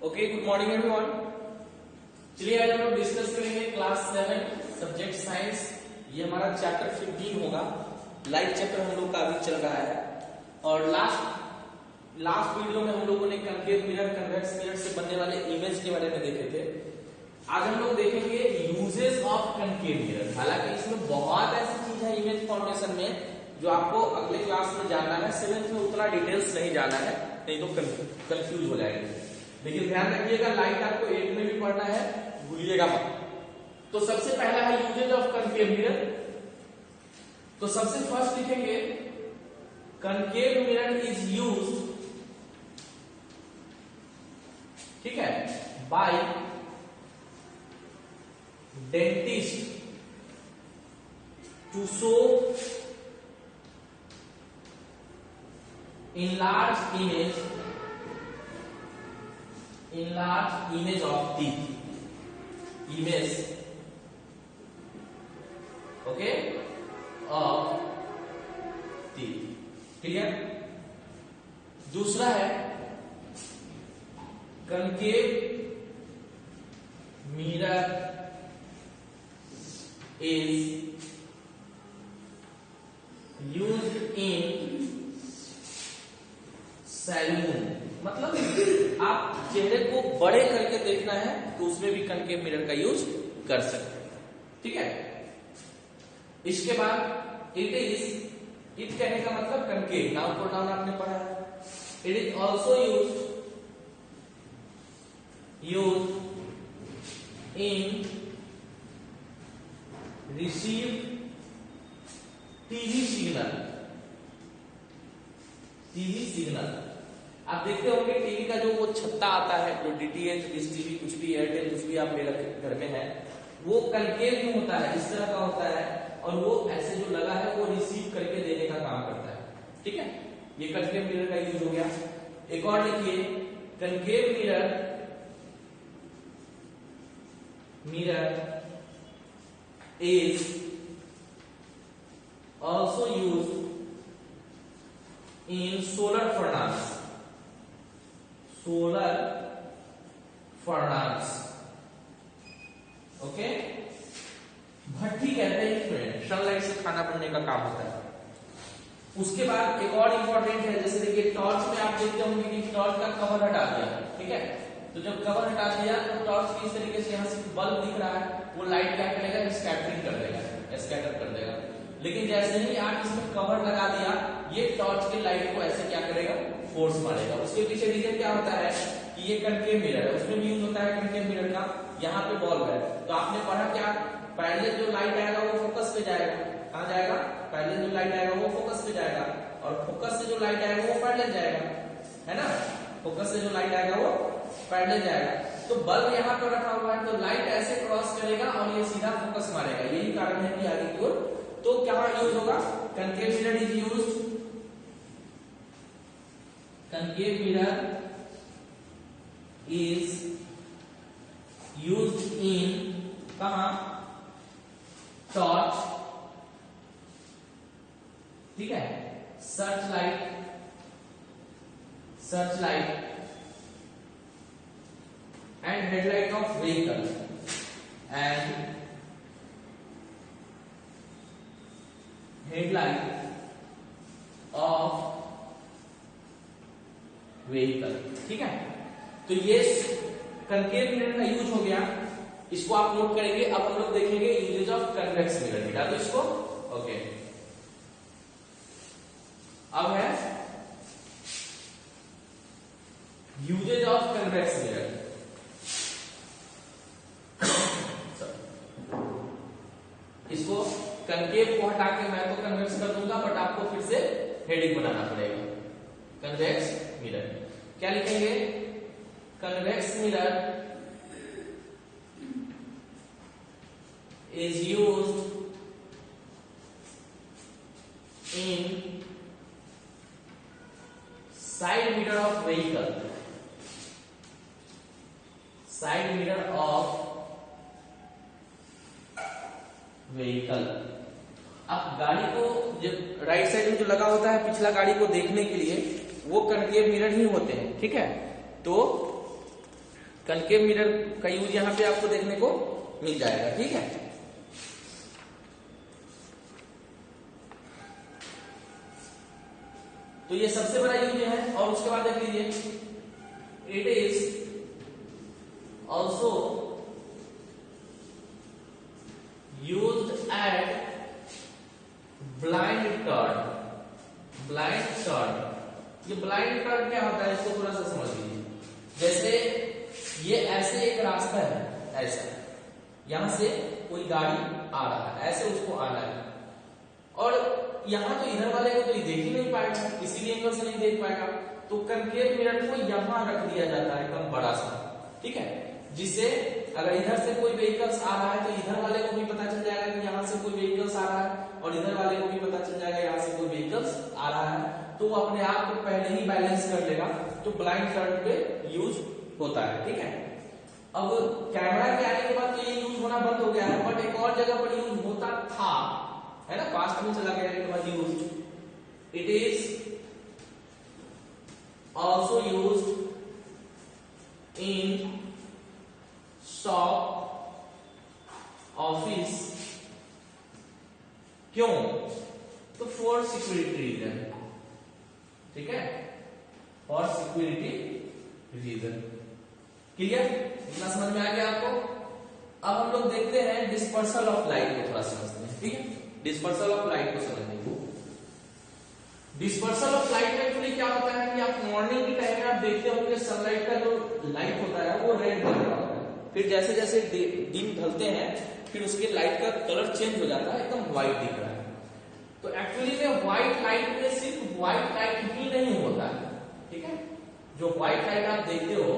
Okay, good morning everyone. चलिए आज हम लोग डिस्कस करेंगे क्लास 7 सब्जेक्ट साइंस। ये हमारा चैप्टर 15 होगा। लाइव चैप्टर हम लोग का अभी चल रहा है और लास्ट वीडियो में हम लोगों ने कनकेव मिरर, कन्वेक्स मिरर से बनने वाले इमेज के बारे में देखे थे। आज हम लोग देखेंगे यूजेस ऑफ कनकेव मिरर। हालांकि इसमें बहुत ऐसी चीज है इमेज फॉर्मेशन में जो आपको अगले क्लास में जानना है। 7th में उतना डिटेल्स नहीं जाना है, नहीं तो कंफ्यूज हो जाएंगे। लेकिन ध्यान रखिएगा, लाइट आपको 8 में भी पढ़ना है, भूलिएगा मत। तो सबसे पहला है यूजेज ऑफ कनकेव मिरर। तो सबसे फर्स्ट लिखेंगे कनकेव मिरर इज यूज्ड, ठीक है, by dentist to show enlarged image of teeth, okay, of teeth। Clear. दूसरा है concave mirror is used in salon. मतलब आप चेहरे को बड़े करके देखना है तो उसमें भी कनकेव मिरर का यूज कर सकते हैं, ठीक है। इसके बाद इट कहने का मतलब कनकेव, नाउन प्रोनाउन आपने पढ़ा है। It is also use in receive TV signal. आप देखते होंगे टीवी का जो वो छत्ता आता है, जो डीटीएच, डिश टीवी, कुछ भी एयरटेल, कुछ भी आप मेरे घर में है, वो कनकेव में होता है, इस तरह का होता है और वो ऐसे जो लगा है वो रिसीव करके देने का काम करता है, ठीक है। ये कनकेव मिरर का यूज हो गया। एक और लिखिए concave mirror is also use in solar furnace, okay. भट्ठी कहते हैं इसमें, सनलाइट से खाना बनने का काम होता है। उसके बाद एक और इंपॉर्टेंट है, जैसे देखिए टॉर्च में आप देखते होंगे कि टॉर्च का कवर हटा दिया, ठीक है। तो जब कवर हटा दिया तो टॉर्च की इस तरीके से यहाँ से बल्ब दिख रहा है, वो लाइट क्या करेगा, स्कैटरिंग कर देगा, स्कैटर कर देगा। लेकिन जैसे ही आप इसमें कवर लगा दिया, ये टॉर्च की लाइट को ऐसे क्या करेगा, फोर्स मारेगा। उसके पीछे रीजन क्या होता है कि ये कनकेव मिरर है, उसमें भी यूज होता है कनकेव मिरर का। यहाँ पे बॉल्ब है तो आपने पढ़ा क्या, पहले जो लाइट आएगा वो फोकस पे जाएगा। कहाँ जाएगा, पहले जो लाइट आएगा वो फोकस पे जाएगा और फोकस से जो लाइट आएगा वो पैरेलल जाएगा, है ना। फोकस से जो लाइट आएगा वो पैरेलल जाएगा। तो बल्ब यहाँ पर रखा हुआ है तो लाइट ऐसे क्रॉस करेगा और ये सीधा फोकस मारेगा। यही कारण है कि आगे की ओर। तो क्या यूज होगा, concave mirror is used, concave mirror is used in कहां, टॉर्च, ठीक है, search light and headlight of vehicle ठीक है। तो ये कनकेव मिरर का यूज हो गया, इसको आप नोट करेंगे। अब हम लोग देखेंगे यूजेज ऑफ कन्वेक्स मिरर। बेटा तो इसको ओके। अब है यूजेज ऑफ कन्वेक्स मिरर। इसको कनकेव को हटा के मैं तो कन्वेक्स कर दूंगा, बट आपको फिर से हेडिंग बनाना पड़ेगा। कन्वेक्स मिरर क्या लिखेंगे, convex mirror is used in side mirror of vehicle, अब गाड़ी को जब राइट साइड में जो लगा होता है पिछला गाड़ी को देखने के लिए, वो कनकेव मिरर ही होते हैं, ठीक है। तो कनकेव मिरर का यूज यहाँ पे आपको देखने को मिल जाएगा। ठीक है, तो ये सबसे बड़ा यूज है। और उसके बाद देख लीजिए, it is also used eight blind turn. Blind turn, ये ब्लाइंड टर्न क्या होता है इसको थोड़ा सा समझ लीजिए। जैसे ये ऐसे एक रास्ता है, ऐसा यहां से कोई गाड़ी आ रहा है, ऐसे उसको आना है, और यहां तो इधर वाले को तो ये देख ही नहीं पाएगा, किसी भी एंगल से नहीं देख पाएगा। तो कनकेव मिरर को यहां रख दिया जाता है एकदम बड़ा सा। ठीक है, जिससे अगर इधर से कोई व्हीकल्स आ रहा है तो इधर वाले को भी पता चल जाएगा कि यहाँ से कोई व्हीकल्स आ रहा है, और इधर वाले को भी पता चल जाएगा यहाँ से कोई व्हीकल्स आ रहा है, तो वो अपने आप को पहले ही बैलेंस कर लेगा। तो ब्लाइंड टर्न पे यूज होता है। ठीक है, अब कैमरा के आने के बाद तो ये यूज होना बंद हो गया है, बट एक और जगह पर यूज होता था, है ना, पास्ट में चला गया एक बार use. It is also used in shop, office. क्यों? तो फॉर सिक्योरिटी रीजन। ठीक है, फॉर सिक्योरिटी रीजन। क्लियर? इतना समझ में आ गया आपको? अब हम लोग देखते हैं डिस्पर्सल ऑफ लाइट को थोड़ा समझते हैं। ठीक है, डिस्पर्सल ऑफ लाइट को समझने को, डिस्पर्सल ऑफ लाइट में एक्चुअली क्या होता है कि आप मॉर्निंग के टाइम में आप देखते होंगे सनलाइट का जो लाइट होता है वो रेड कलर का होता है, फिर जैसे जैसे दिन ढलते हैं फिर उसके लाइट का कलर चेंज हो जाता है, एकदम व्हाइट दिख रहा है। तो एक्चुअली में व्हाइट लाइट में सिर्फ व्हाइट लाइट ही नहीं होता है। ठीक है, जो व्हाइट लाइट आप देखते हो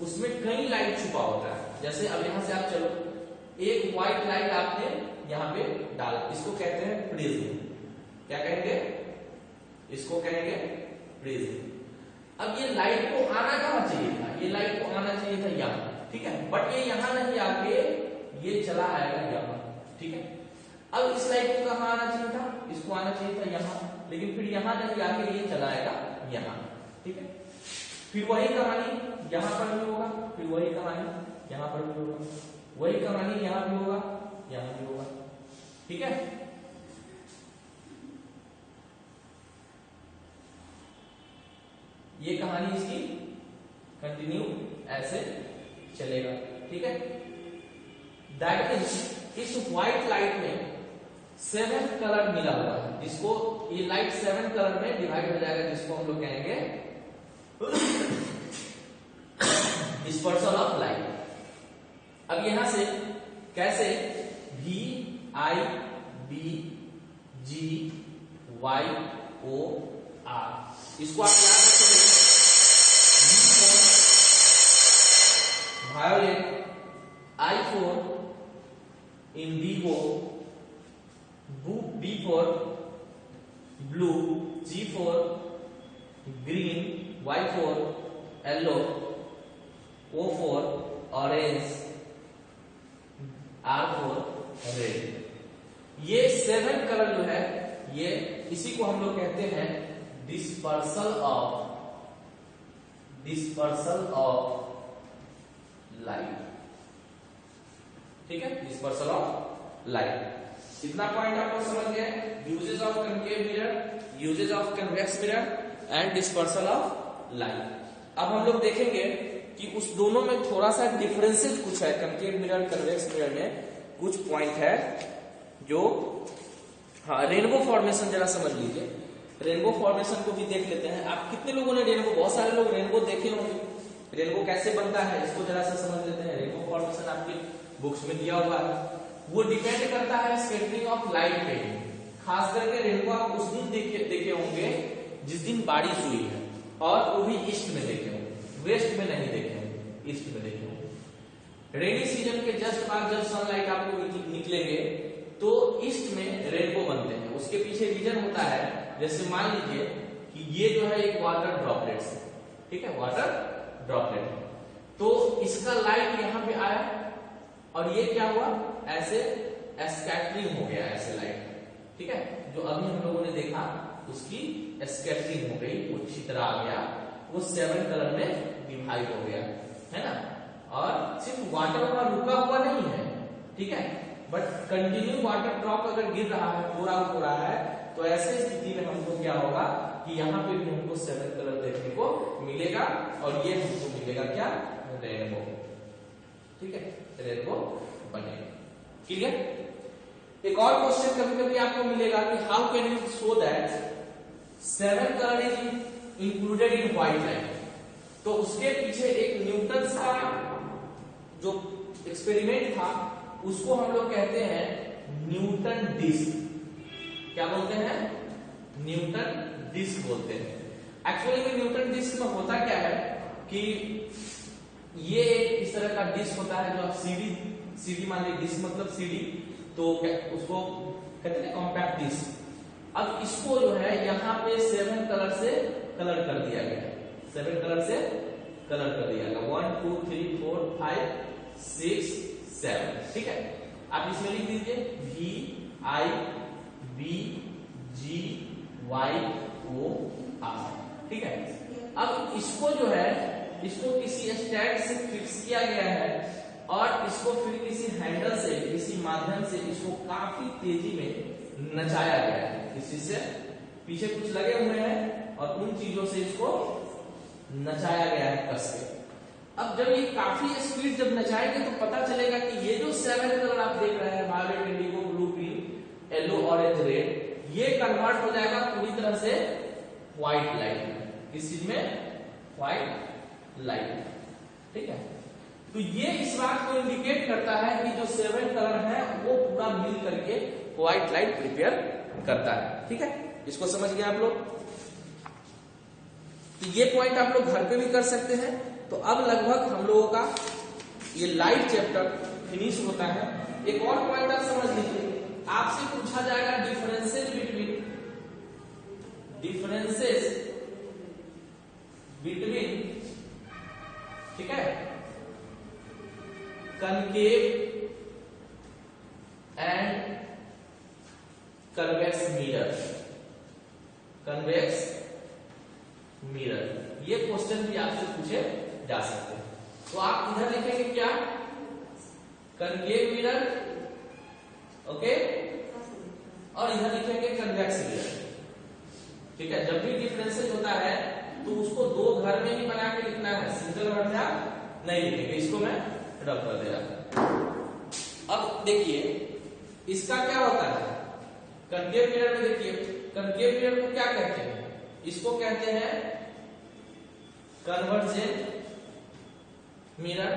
उसमें कई लाइट छुपा होता है। जैसे अब यहां से आप चलो, एक व्हाइट लाइट आपने यहाँ पे डाला, इसको कहते हैं प्रिज्म। क्या कहेंगे? इसको कहेंगे प्रिज्म। अब ये लाइट को आना कहां चाहिए था? ये लाइट को आना चाहिए था यहाँ। ठीक है, बट ये यहां नहीं आके ये चला आएगा यहाँ। ठीक है, अब इस लाइट को कहां आना चाहिए था? इसको आना चाहिए था यहाँ, लेकिन फिर यहां नहीं आके ये चला आएगा यहाँ। ठीक है, फिर वही कहानी यहां पर भी होगा, फिर वही कहानी यहां पर भी होगा, वही कहानी यहां भी होगा, यहां भी होगा। ठीक है, ये कहानी इसकी कंटिन्यू ऐसे चलेगा। ठीक है, दैट मीन्स इस व्हाइट लाइट में 7 कलर मिला हुआ है, जिसको ये लाइट 7 कलर में डिवाइड हो जाएगा, जिसको हम लोग कहेंगे डिस्पर्सल ऑफ लाइट। अब यहां से कैसे VIBGYOR, इसको आप याद रखेंगे। Violet, I for indigo, B for blue, G for green, Y for yellow, O for orange, R for red। ये 7 कलर जो है ये इसी को हम लोग कहते हैं डिस्पर्सल ऑफ लाइट। ठीक है, डिस्पर्सल ऑफ लाइट। इतना पॉइंट आपको समझ गए? Uses of concave mirror, uses of convex mirror and dispersal of light. अब हम लोग देखेंगे कि उस दोनों में थोड़ा सा डिफरेंसेस कुछ है। कनकेव मिरर, कन्वेक्स मिरर में कुछ पॉइंट है जो, हाँ, रेनबो फॉर्मेशन जरा समझ लीजिए। रेनबो फॉर्मेशन को भी देख लेते हैं। आप कितने लोगों ने रेनबो, बहुत सारे लोग रेनबो देखे होंगे। रेनबो कैसे बनता है इसको जरा सा समझ लेते हैं। रेनबो फॉर्मेशन आपकी बुक्स में दिया हुआ है। वो डिपेंड करता है स्कैटरिंग ऑफ लाइट पे। खास करके रेनबो आप उस दिन देखे होंगे जिस दिन बारिश हुई है, और वो भी ईस्ट में देखे होंगे, वेस्ट में नहीं देखे होंगे, ईस्ट में देखे होंगे। रेनी सीजन के जस्ट बाद जब सनलाइट आपको निकलेंगे तो ईस्ट में रेनबो बनते हैं। उसके पीछे रीजन होता है, जैसे मान लीजिए कि ये जो है एक वाटर ड्रॉपलेट्स है। ठीक है, वाटर ड्रॉपलेट, तो इसका लाइट यहाँ पे आया और ये क्या हुआ, ऐसे स्कैटरिंग हो गया ऐसे लाइट। ठीक है, जो अभी हम लोगों ने देखा उसकी स्कैटरिंग हो गई, वो छितरा गया, वो 7 कलर में डिवाइड हो गया, है ना। और सिर्फ वाटर वहां रुका हुआ नहीं है, ठीक है, बट कंटिन्यू वाटर ड्रॉप अगर गिर रहा है, पूरा हो रहा है, तो ऐसे स्थिति में हमको क्या होगा कि यहाँ पे भी हमको 7 कलर देखने को मिलेगा और ये हमको मिलेगा क्या, रेनबो, ठीक है, रेनबो बनेगा। क्लियर? एक और क्वेश्चन कभी कभी आपको मिलेगा कि how can you show that 7 colour is included in white light. तो उसके पीछे एक न्यूटन का जो एक्सपेरिमेंट था उसको हम लोग कहते हैं न्यूटन डिस्क। क्या बोलते हैं? न्यूटन डिस्क बोलते हैं। एक्चुअली में न्यूटन डिस्क में होता क्या है कि ये इस तरह का डिस्क होता है जो आप सीडी मान लीजिए, डिस्क मतलब सीडी, तो उसको कहते हैं कॉम्पैक्ट डिस्क। अब इसको जो है यहाँ पे 7 कलर से कलर कर दिया गया, 7 कलर से कलर कर दिया गया, 1 2 3 4 5 6 7, ठीक है। आप इसमें लिख दीजिए VIBGYOR, ठीक है। अब इसको जो है, इसको किसी स्टैंड से फिक्स किया गया है और इसको फिर किसी हैंडल से, किसी माध्यम से इसको काफी तेजी में नचाया गया है। इस चीज से पीछे कुछ लगे हुए हैं और उन चीजों से इसको नचाया गया है कस के। अब जब ये काफी स्पीड जब नचाएंगे तो पता चलेगा कि ये जो 7 कलर आप देख रहे हैं, violet, indigo, blue, green, yellow, orange, red, ये कन्वर्ट हो जाएगा पूरी तरह से व्हाइट लाइट में। किस चीज में? व्हाइट लाइट, ठीक है। तो ये इस बात को इंडिकेट करता है कि जो 7 कलर है वो पूरा मिल करके व्हाइट लाइट प्रिपेयर करता है, ठीक है। इसको समझ गए आप लोग? तो ये पॉइंट आप लोग घर पे भी कर सकते हैं। तो अब लगभग हम लोगों का ये लाइट चैप्टर फिनिश होता है। एक और पॉइंट आप समझ लीजिए, आपसे पूछा जाएगा डिफरेंसेस बिटवीन, ठीक है, concave and convex mirror, convex mirror. ये क्वेश्चन भी आपसे पूछे जा सकते हैं। तो आप इधर लिखेंगे क्या? कनकेव मिरर, ओके, और इधर लिखेंगे कन्वेक्स मिरर, ठीक है। जब भी डिफरेंसेस होता है तो उसको दो घर में ही बना के लिखना है, सिंगल वर्ड में आप नहीं लिखेंगे। इसको मैं रब कर दे रहा हूं। अब देखिए इसका क्या होता है, कनकेव मिरर में देखिए, कनकेव मिरर को क्या कहते हैं? इसको कहते हैं कन्वर्जेंट मिरर।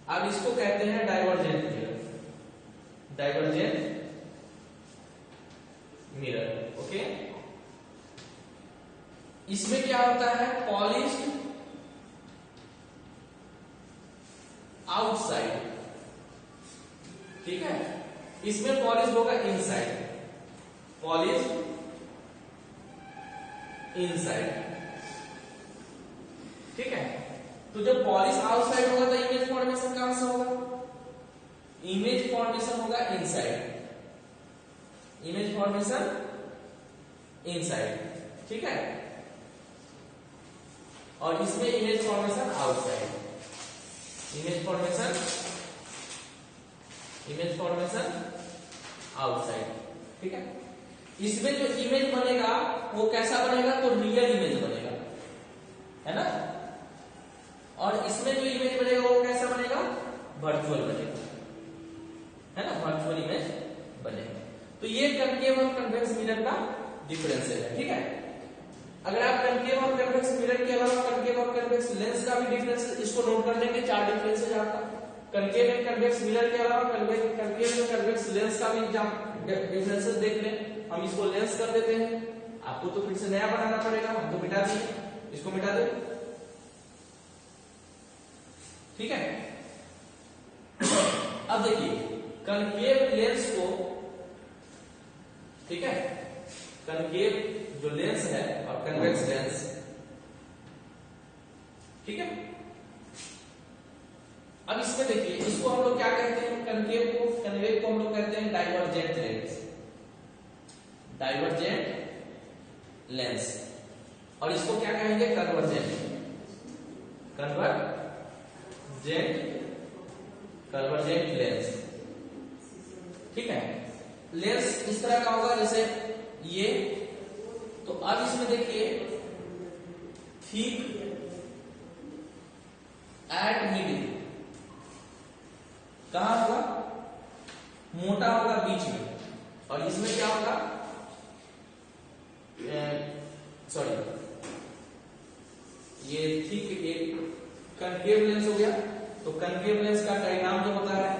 अब इसको कहते हैं divergent mirror, divergent mirror, okay. इसमें क्या होता है? पॉलिश्ड आउटसाइड, ठीक है। इसमें पॉलिश होगा इनसाइड, पॉलिश इनसाइड, ठीक है। तो जब पॉलिश आउटसाइड होगा तो इमेज फॉर्मेशन कहां से होगा? इमेज फॉर्मेशन होगा इनसाइड, इमेज फॉर्मेशन इनसाइड, ठीक है। और इसमें image formation outside, image formation outside, ठीक है। इसमें जो इमेज बनेगा वो कैसा बनेगा? तो रियल इमेज बनेगा, है ना। और इसमें जो इमेज बनेगा वो कैसा बनेगा? वर्चुअल बनेगा, है ना, वर्चुअल इमेज बनेगा। तो ये कनकेव और कन्वेक्स मिरर का डिफरेंस है, ठीक है। अगर आप कनकेव और कन्वेक्स मिरर के अलावा कनकेव और कन्वेक्स लेंस का भी डिफरेंस इसको नोट कर लेंगे, 4 डिफरेंसेस आपका। कनकेव एंड कन्वेक्स मिरर के अलावा कनकेव एंड कन्वेक्स लेंस का भी डिफरेंसेस देख लें। हम इसको लेंस कर देते हैं, आपको तो फिर से नया बनाना पड़ेगा, हम तो मिटा दिए, इसको मिटा दो, ठीक है। अब देखिए कनकेव लेंस को, ठीक है, कनकेव जो लेंस है और कन्वेक्स लेंस, ठीक है। अब इसमें देखिए, इसको हम लोग क्या कहते हैं? कनकेव को, कन्वेक्स को हम लोग कहते हैं डाइवर्जेंट लेंस, डाइवर्जेंट लेंस। और इसको क्या कहेंगे? Convergent, convergent lens. ठीक है, लेंस इस तरह का होगा जैसे ये। तो अब इसमें देखिए थिक एट मिडिल, कहां होगा? मोटा होगा बीच में, और इसमें क्या होगा? सॉरी, ये थिक एक कनकेव लेंस हो गया। तो कनकेव लेंस का डायग्राम जो होता है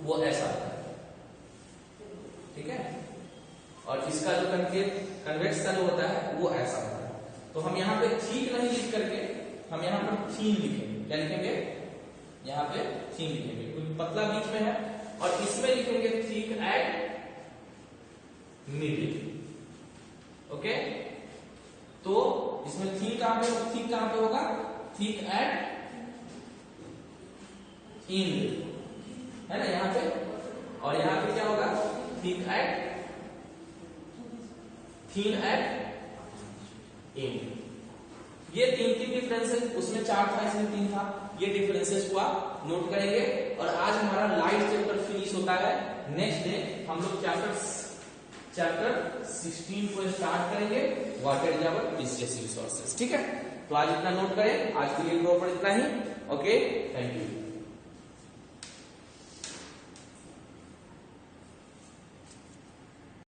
वो ऐसा होता है। ठीक है, और इसका जो कन्वेक्स का जो होता है वो ऐसा होता है। तो हम यहाँ पे थिक नहीं लिख करके हम यहाँ पर थीन लिखेंगे। क्या लिखेंगे? यहाँ पे थीन लिखेंगे क्योंकि पतला बीच में है, और इसमें लिखेंगे थिक एट मिडिल। ओके, तो इसमें थिक कहां पे होगा? थिक एट इन, है ना यहाँ पे, और यहाँ पे क्या होगा? थिन एट इन। ये तीन डिफरेंसेस, उसमें 4 था, इसमें 3 था। ये डिफरेंसेस को आप नोट करेंगे। और आज हमारा लाइट चैप्टर फिनिश होता है। नेक्स्ट डे हम लोग चैप्टर 16 को स्टार्ट करेंगे, water is our precious resources. ठीक है, तो आज इतना नोट करें। आज के लिए इतना ही। Okay, thank you.